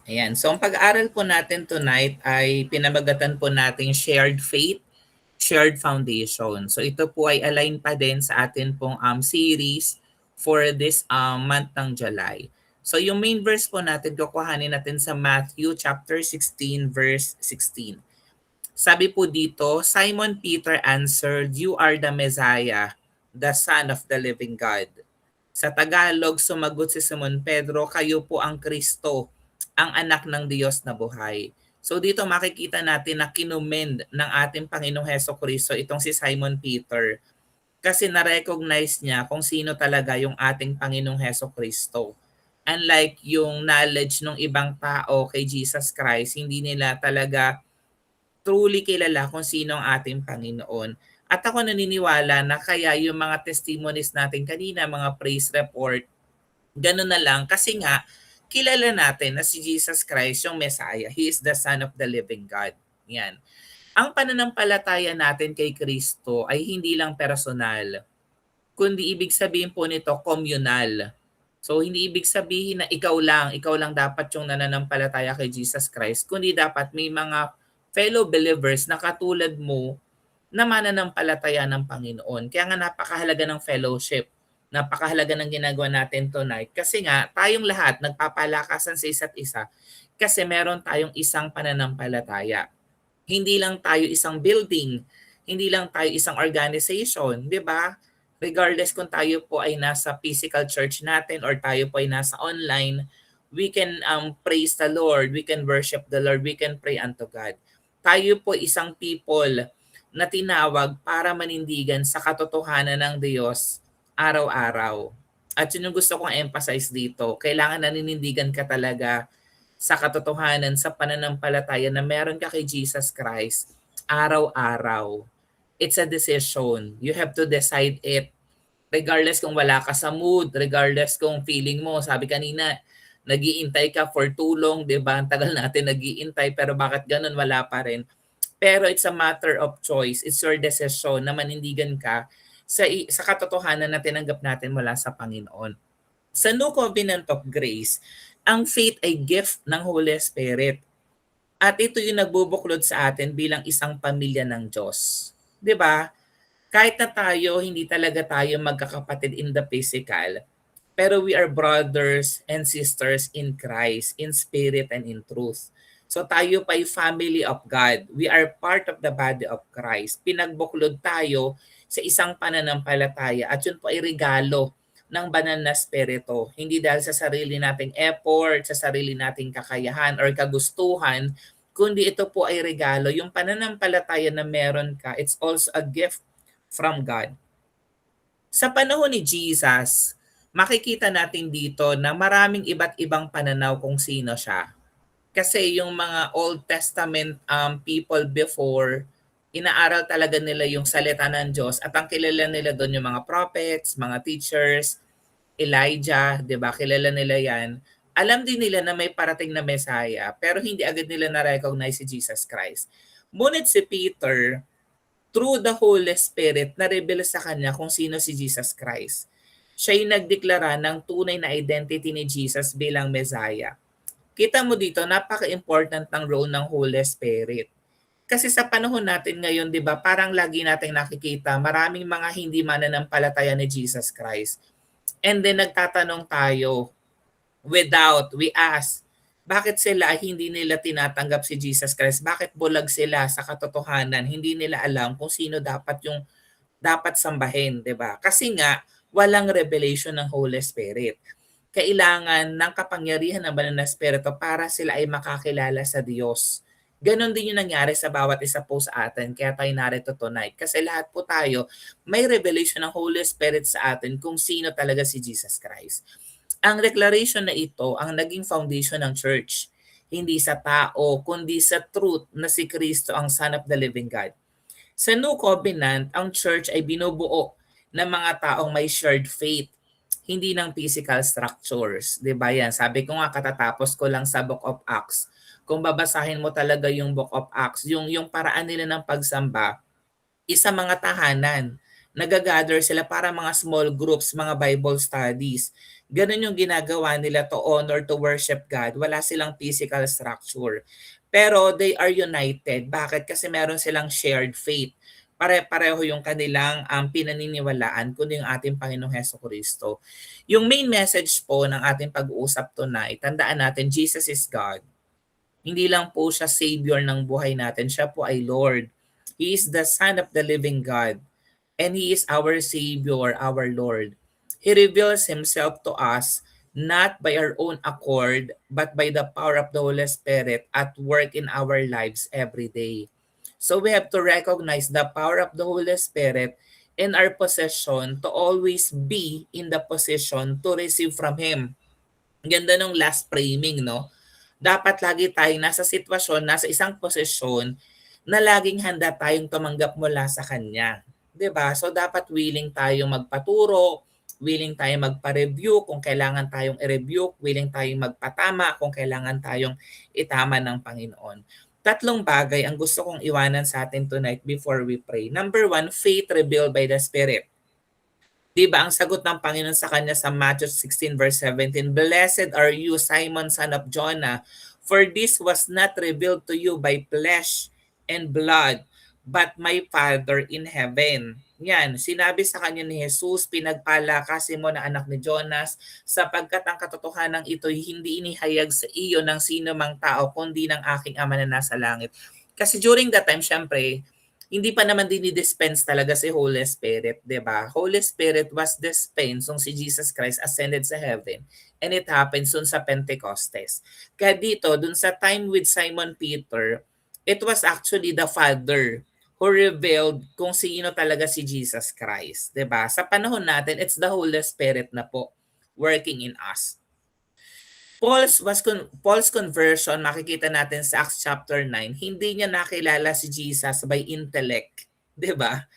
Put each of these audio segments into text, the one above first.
Ayan. So ang pag-aaral po natin tonight ay pinamagatan po nating shared faith, shared foundation. So ito po ay align pa din sa atin pong series for this month ng July. So yung main verse po natin, kukuhanin natin sa Matthew chapter 16 verse 16. Sabi po dito, Simon Peter answered, "You are the Messiah, the Son of the living God." Sa Tagalog, sumagot si Simon Pedro, "Kayo po ang Kristo, ang anak ng Diyos na buhay." So dito makikita natin na kinumend ng ating Panginoong Heso Kristo itong si Simon Peter kasi na-recognize niya kung sino talaga yung ating Panginoong Heso Kristo. Unlike yung knowledge ng ibang tao kay Jesus Christ, hindi nila talaga truly kilala kung sino ang ating Panginoon. At ako naniniwala na kaya yung mga testimonies natin kanina, mga praise report, ganun na lang kasi nga kilala natin na si Jesus Christ yung Messiah. He is the Son of the living God. Yan. Ang pananampalataya natin kay Kristo ay hindi lang personal, kundi ibig sabihin po nito communal. So hindi ibig sabihin na ikaw lang dapat yung nananampalataya kay Jesus Christ, kundi dapat may mga fellow believers na katulad mo na mananampalataya ng Panginoon. Kaya nga napakahalaga ng fellowship. Napakahalaga ng ginagawa natin tonight. Kasi nga, tayong lahat nagpapalakasan sa isa't isa kasi meron tayong isang pananampalataya. Hindi lang tayo isang building, hindi lang tayo isang organization, di ba? Regardless kung tayo po ay nasa physical church natin or tayo po ay nasa online, we can praise the Lord, we can worship the Lord, we can pray unto God. Tayo po isang people na tinawag para manindigan sa katotohanan ng Diyos araw-araw. At yun yung gusto kong emphasize dito. Kailangan naninindigan ka talaga sa katotohanan, sa pananampalataya na meron ka kay Jesus Christ araw-araw. It's a decision. You have to decide it. Regardless kung wala ka sa mood, regardless kung feeling mo, sabi kanina, nag-iintay ka for too long, di ba? Ang tagal natin nag-iintay, pero bakit ganun wala pa rin? Pero it's a matter of choice. It's your decision na manindigan ka sa katotohanan na tinanggap natin mula sa Panginoon. Sa New Covenant of Grace, ang faith ay gift ng Holy Spirit. At ito yung nagbubuklod sa atin bilang isang pamilya ng Diyos. 'Di ba? Kahit na tayo, hindi talaga tayo magkakapatid in the physical, pero we are brothers and sisters in Christ, in spirit and in truth. So tayo pa ay family of God. We are part of the body of Christ. Pinagbuklod tayo sa isang pananampalataya at yun po ay regalo ng banal na spirito. Hindi dahil sa sarili nating effort, sa sarili nating kakayahan or kagustuhan, kundi ito po ay regalo. Yung pananampalataya na meron ka, it's also a gift from God. Sa panahon ni Jesus, makikita natin dito na maraming iba't ibang pananaw kung sino siya. Kasi yung mga Old Testament people before, inaaral talaga nila yung salita ng Diyos at ang kilala nila doon yung mga prophets, mga teachers, Elijah, 'di ba? Kilala nila 'yan. Alam din nila na may parating na Messiah, pero hindi agad nila na-recognize si Jesus Christ. Ngunit si Peter, through the Holy Spirit, na-reveal sa kanya kung sino si Jesus Christ. Siya yung nagdeklara ng tunay na identity ni Jesus bilang Messiah. Kita mo dito, napaka-important ng role ng Holy Spirit. Kasi sa panahon natin ngayon, 'di ba, parang lagi nating nakikita maraming mga hindi mananampalataya ni Jesus Christ. And then nagtatanong tayo, we ask, bakit sila hindi nila tinatanggap si Jesus Christ? Bakit bulag sila sa katotohanan? Hindi nila alam kung sino dapat yung dapat sambahin, 'di ba? Kasi nga walang revelation ng Holy Spirit. Kailangan ng kapangyarihan ng banal na espiritu para sila ay makakilala sa Diyos. Ganon din yung nangyari sa bawat isa po sa atin, kaya tayo narito tonight. Kasi lahat po tayo, may revelation ng Holy Spirit sa atin kung sino talaga si Jesus Christ. Ang declaration na ito ang naging foundation ng church. Hindi sa tao, kundi sa truth na si Kristo ang Son of the Living God. Sa New Covenant, ang church ay binubuo ng mga taong may shared faith, hindi ng physical structures. 'Di ba yan? Sabi ko nga katatapos ko lang sa Book of Acts. Kung babasahin mo talaga yung Book of Acts, yung paraan nila ng pagsamba, isa mga tahanan. Nagagather sila para mga small groups, mga Bible studies. Ganun yung ginagawa nila to honor, to worship God. Wala silang physical structure. Pero they are united. Bakit? Kasi meron silang shared faith. Pare-pareho yung kanilang pinaniniwalaan kundi yung ating Panginoong Heso Kristo. Yung main message po ng ating pag-uusap tonight, tandaan natin, Jesus is God. Hindi lang po siya Savior ng buhay natin, siya po ay Lord. He is the Son of the living God. And He is our Savior, our Lord. He reveals Himself to us not by our own accord, but by the power of the Holy Spirit at work in our lives every day. So we have to recognize the power of the Holy Spirit in our possession to always be in the position to receive from Him. Ganda nung last framing, no? Dapat lagi tayong nasa sitwasyon, nasa isang posisyon na laging handa tayong tumanggap mula sa Kanya. 'Di ba? So dapat willing tayong magpaturo, willing tayong magpa-review kung kailangan tayong i-review, willing tayong magpatama kung kailangan tayong itama ng Panginoon. Tatlong bagay ang gusto kong iwanan sa atin tonight before we pray. Number one, faith revealed by the Spirit. Di ba ang sagot ng Panginoon sa kanya sa Matthew 16 verse 17, "Blessed are you, Simon, son of Jonah, for this was not revealed to you by flesh and blood, but my Father in heaven." Yan, sinabi sa kanya ni Jesus, "Pinagpala ka, Simon na anak ni Jonas, sapagkat ang katotohanan ito'y hindi inihayag sa iyo ng sino mang tao, kundi ng aking Ama na nasa langit." Kasi during that time, syempre, hindi pa naman dinidispense talaga si Holy Spirit, 'di ba? Holy Spirit was dispensed nung si Jesus Christ ascended sa heaven, and it happens dun sa Pentecostes. Kaya dito, dun sa time with Simon Peter, it was actually the Father who revealed kung sino talaga si Jesus Christ, 'di ba? Sa panahon natin, it's the Holy Spirit na po working in us. Paul's conversion, makikita natin sa Acts chapter 9, hindi niya nakilala si Jesus by intellect, 'di ba?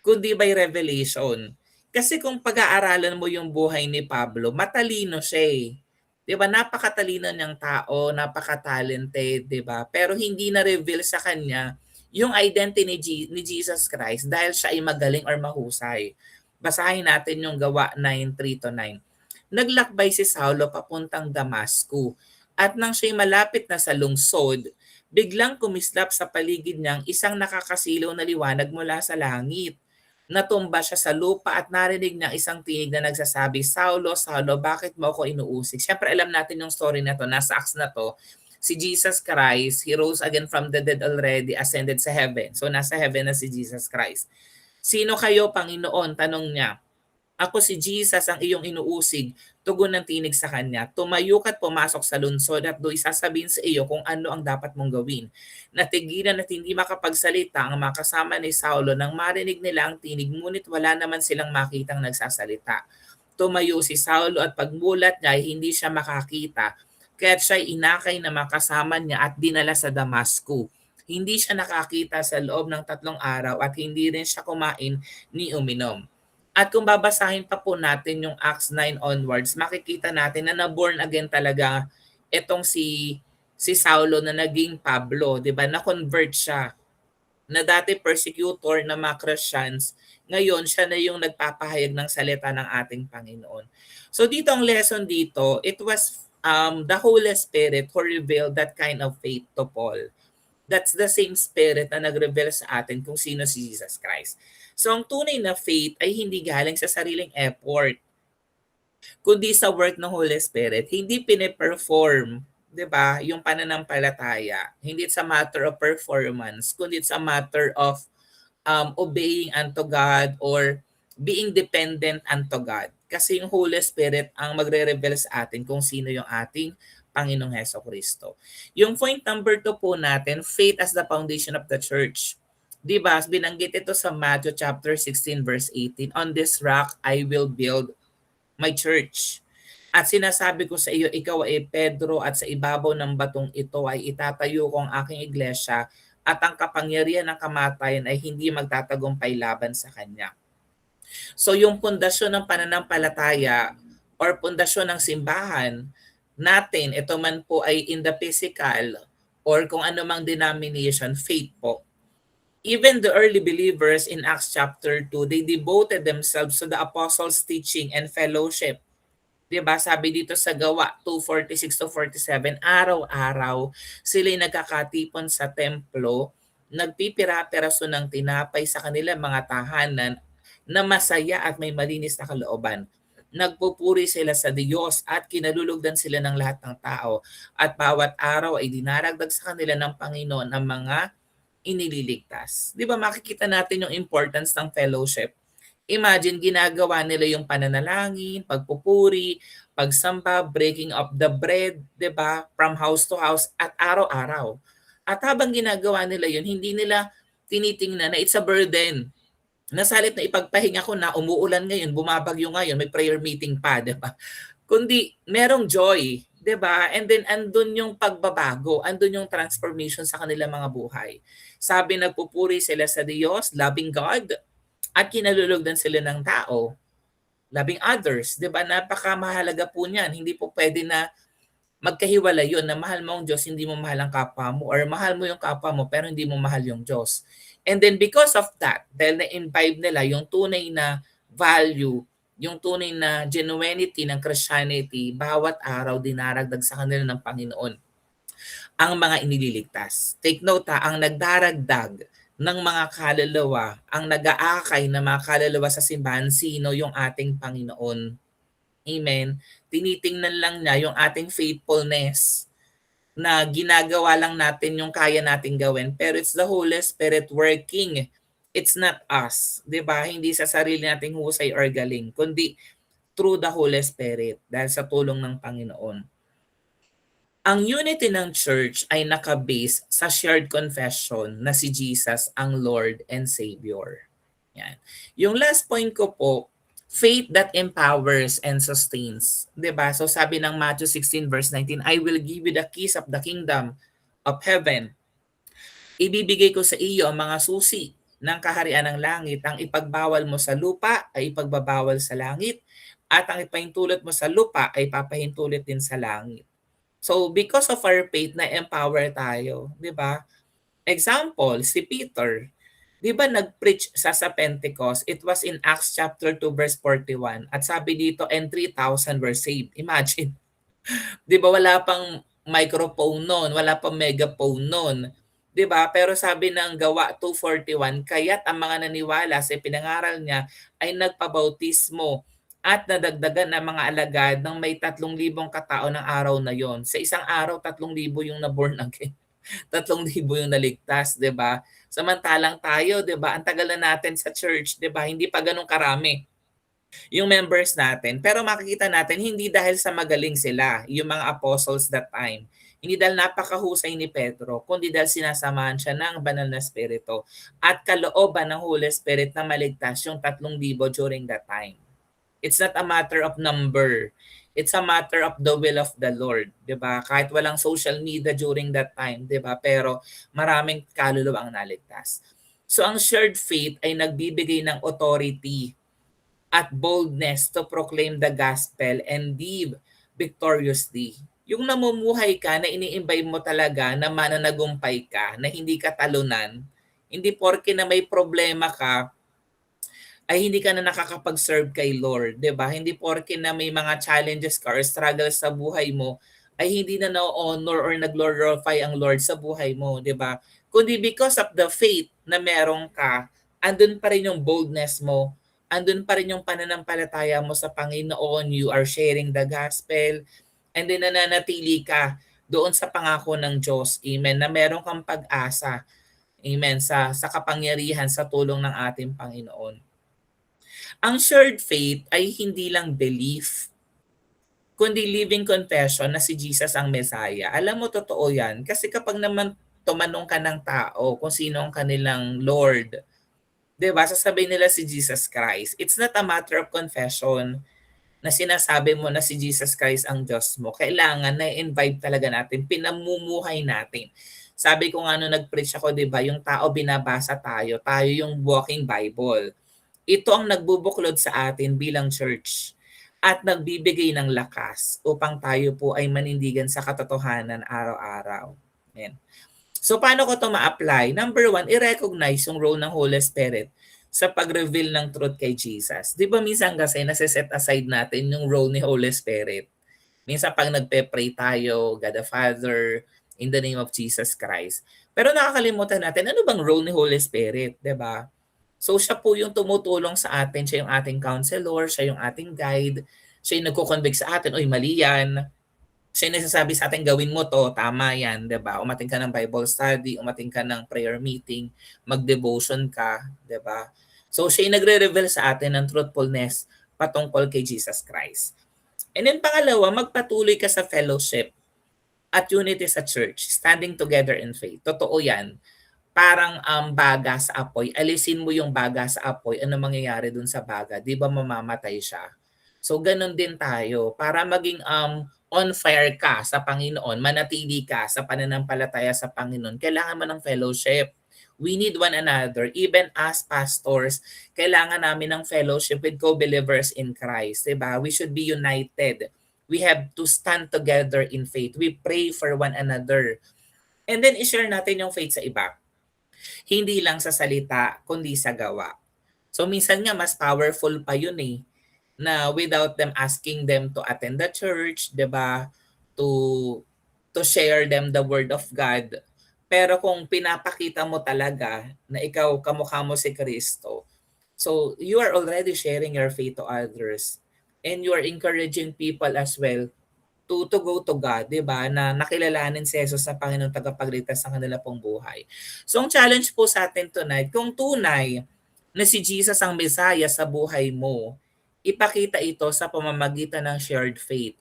Kundi by revelation. Kasi kung pag-aaralan mo yung buhay ni Pablo, matalino siya eh. 'Di ba? Napakatalino niyang tao, napaka-talented, 'di ba? Pero hindi na reveal sa kanya yung identity ni Jesus Christ dahil siya ay magaling or mahusay. Basahin natin yung Gawa 9:3 to 9. Naglakbay si Saulo papuntang Damasco, at nang siya'y malapit na sa lungsod, biglang kumislap sa paligid niyang isang nakakasilaw na liwanag mula sa langit. Natumba siya sa lupa at narinig niya isang tinig na nagsasabi, "Saulo, Saulo, bakit mo ako inuusig?" Siyempre alam natin yung story na to, nasa Acts na to. Si Jesus Christ, He rose again from the dead already, ascended sa heaven. So nasa heaven na si Jesus Christ. "Sino kayo, Panginoon?" tanong niya. "Ako si Jesus ang iyong inuusig," tugon ng tinig sa kanya. "Tumayo ka't pumasok sa lungsod at do'y sasabihin sa iyo kung ano ang dapat mong gawin." Natigilan at hindi makapagsalita ang mga kasama ni Saulo nang marinig nila ang tinig, ngunit wala naman silang makitang nagsasalita. Tumayo si Saulo at pagmulat niya ay hindi siya makakita, kaya't siya'y inakay na makasama niya at dinala sa Damasco. Hindi siya nakakita sa loob ng 3 araw at hindi rin siya kumain ni uminom. At kung babasahin pa po natin yung Acts 9 onwards, makikita natin na na-born again talaga itong si Saulo na naging Pablo, 'di ba? Na-convert siya. Na dati persecutor ng mga Christians, ngayon siya na yung nagpapahayag ng salita ng ating Panginoon. So dito ang lesson dito, it was the Holy Spirit who revealed that kind of faith to Paul. That's the same Spirit na nag-reveal sa atin kung sino si Jesus Christ. So ang tunay na faith ay hindi galing sa sariling effort, kundi sa work ng Holy Spirit. Hindi pine-perform, 'di ba, yung pananampalataya. Hindi it's a matter of performance, kundi it's a matter of obeying unto God or being dependent unto God. Kasi yung Holy Spirit ang magre-reveal sa atin kung sino yung ating Panginoong Heso Kristo. Yung point number 2 po natin, faith as the foundation of the church. Diba, binanggit ito sa Matthew chapter 16 verse 18, "On this rock I will build my church. At sinasabi ko sa iyo, ikaw ay Pedro, at sa ibabaw ng batong ito ay itatayo ko ang aking iglesia, at ang kapangyarihan ng kamatayan ay hindi magtatagumpay laban sa kanya." So yung pundasyon ng pananampalataya or pundasyon ng simbahan natin, ito man po ay in the physical or kung ano mang denomination, faith po. Even the early believers in Acts chapter 2, they devoted themselves to the apostles' teaching and fellowship. 'Di ba sabi dito sa Gawa 2:46 to 47, araw-araw sila'y nagkakatipon sa templo, nagpipira-piraso ng tinapay sa kanilang mga tahanan na masaya at may malinis na kalooban. Nagpupuri sila sa Diyos at kinalulugdan sila ng lahat ng tao at bawat araw ay dinaragdag sa kanila ng Panginoon ang mga inililigtas. 'Di ba makikita natin yung importance ng fellowship. Imagine ginagawa nila yung pananalangin, pagpupuri, pagsamba, breaking of the bread, 'di ba? From house to house at araw-araw. At habang ginagawa nila yun, hindi nila tinitingnan na it's a burden. Nasalit na ipagpahinga ko na umuulan ngayon, bumabagyo ngayon, may prayer meeting pa, 'di ba? Kundi merong joy, 'di ba? And then andun yung pagbabago, andun yung transformation sa kanilang mga buhay. Sabi nagpupuri sila sa Diyos, loving God, at kinalulugdan sila ng tao, loving others, 'di ba? Napakamahalaga po niyan. Hindi po pwede na magkahiwalay 'yon na mahal mo ang Diyos, hindi mo mahal ang kapwa mo, or mahal mo yung kapwa mo pero hindi mo mahal yung Diyos. And then because of that, dahil na-imbibe nila yung tunay na value, yung tunay na genuinity ng Christianity, bawat araw dinaragdag sa kanila ng Panginoon ang mga inililigtas. Take note ha, ang nagdaragdag ng mga kaluluwa, ang nag-aakay ng mga kaluluwa sa simbahan, sino? Yung ating Panginoon. Amen. Tinitingnan lang niya yung ating faithfulness na ginagawa lang natin yung kaya nating gawin. Pero it's the Holy Spirit working. It's not us. 'Di ba? Hindi sa sarili nating husay or galing, kundi through the Holy Spirit dahil sa tulong ng Panginoon. Ang unity ng church ay nakabase sa shared confession na si Jesus ang Lord and Savior. Yan. Yung last point ko po, faith that empowers and sustains. 'Di ba? So sabi ng Matthew 16 verse 19, I will give you the keys of the kingdom of heaven. Ibibigay ko sa iyo ang mga susi ng kaharian ng langit. Ang ipagbawal mo sa lupa ay ipagbabawal sa langit, at ang ipahintulot mo sa lupa ay papahintulot din sa langit. So because of our faith na empower tayo, 'di ba? Example, si Peter, 'di ba nag-preach sa Pentecost? It was in Acts chapter 2 verse 41. At sabi dito, and 3,000 were saved. Imagine. 'Di ba wala pang microphone noon, wala pang megaphone noon. 'Di ba? Pero sabi ng Gawa 2:41, kaya't ang mga naniwala sa pinangaral niya ay nagpabautismo at nadagdagan ng mga alagad ng may 3,000 katao ng araw na yon. Sa isang araw, 3,000 yung na-born again. 3,000 yung naligtas, 'di ba? Samantalang tayo, 'di ba? Ang tagal na natin sa church, 'di ba? Hindi pa ganoon karami yung members natin. Pero makikita natin, hindi dahil sa magaling sila, yung mga apostles that time. Hindi dahil napakahusay ni Pedro, kundi dahil sinasamahan siya ng banal na spirito at kalooban ng Holy Spirit na maligtas yung 3,000 during that time. It's not a matter of number. It's a matter of the will of the Lord, 'di ba? Kahit walang social media during that time, 'di ba? Pero maraming kaluluwa ang naligtas. So ang shared faith ay nagbibigay ng authority at boldness to proclaim the gospel and live victoriously. Yung namumuhay ka na ini-imbibe mo talaga na mananagumpay ka, na hindi ka talunan, hindi porke na may problema ka, ay hindi ka na nakakapag-serve kay Lord, 'di ba? Hindi porke na may mga challenges ka or struggles sa buhay mo, ay hindi na na-honor or nag-glorify ang Lord sa buhay mo, 'di ba? Kundi because of the faith na meron ka, andun pa rin yung boldness mo, andun pa rin yung pananampalataya mo sa Panginoon, you are sharing the gospel, and then nananatili ka doon sa pangako ng Diyos, amen, na meron kang pag-asa, amen, sa kapangyarihan, sa tulong ng ating Panginoon. Ang shared faith ay hindi lang belief, kundi living confession na si Jesus ang Messiah. Alam mo, totoo yan. Kasi kapag naman tumanong ka ng tao kung sino ang kanilang Lord, 'di ba, sasabihin nila si Jesus Christ. It's not a matter of confession na sinasabi mo na si Jesus Christ ang Diyos mo. Kailangan na invite talaga natin, pinamumuhay natin. Sabi ko nga nung nag-preach ako, 'di ba, yung tao binabasa tayo, tayo yung walking Bible. Ito ang nagbubuklod sa atin bilang church at nagbibigay ng lakas upang tayo po ay manindigan sa katotohanan araw-araw. Amen. So paano ko ito ma-apply? Number one, i-recognize yung role ng Holy Spirit sa pag-reveal ng truth kay Jesus. Di ba minsan kasi nasa-set aside natin yung role ni Holy Spirit. Minsan pag nagpe-pray tayo, God the Father, in the name of Jesus Christ. Pero nakakalimutan natin, ano bang role ni Holy Spirit, di ba? So siya po yung tumutulong sa atin, siya yung ating counselor, siya yung ating guide, siya yung nagko-convict sa atin, oy mali yan. Siya yung nagsasabi sa atin, gawin mo to, tama yan, di ba? Umating ka ng Bible study, umating ka ng prayer meeting, mag-devotion ka, di ba? So siya yung nagre-reveal sa atin ng truthfulness patungkol kay Jesus Christ. And then pangalawa, magpatuloy ka sa fellowship at unity sa church, standing together in faith. Totoo yan. Parang baga sa apoy, alisin mo yung baga sa apoy, ano mangyayari dun sa baga? Di ba mamamatay siya? So ganun din tayo. Para maging on fire ka sa Panginoon, manatili ka sa pananampalataya sa Panginoon, kailangan mo ng fellowship. We need one another. Even as pastors, kailangan namin ng fellowship with co-believers in Christ. Diba? We should be united. We have to stand together in faith. We pray for one another. And then i-share natin yung faith sa iba. Hindi lang sa salita, kundi sa gawa. So minsan nga mas powerful pa yun eh, na without them asking them to attend the church, 'di ba? To share them the word of God. Pero kung pinapakita mo talaga na ikaw kamukha mo si Kristo, so you are already sharing your faith to others and you are encouraging people as well to go to God, 'di ba? Na nakilalanin si Jesus na Panginoon tagapagligtas sa kanila pong buhay. So ang challenge po sa atin tonight, kung tunay na si Jesus ang Messiah sa buhay mo, ipakita ito sa pamamagitan ng shared faith,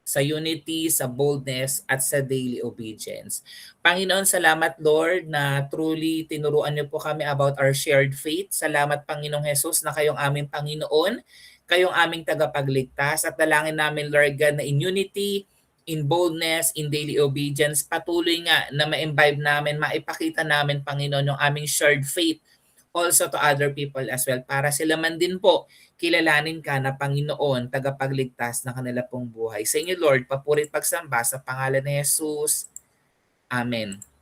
sa unity, sa boldness, at sa daily obedience. Panginoon, salamat Lord na truly tinuruan niyo po kami about our shared faith. Salamat Panginoong Jesus na kayong aming Panginoon, kayong aming tagapagligtas, at dalangin namin Lord God na in unity, in boldness, in daily obedience, patuloy nga na ma-imbibe namin, maipakita namin Panginoon yung aming shared faith also to other people as well para sila man din po kilalanin ka na Panginoon, tagapagligtas ng kanila pong buhay. Sa inyo Lord, papurit pagsamba sa pangalan ni Jesus. Amen.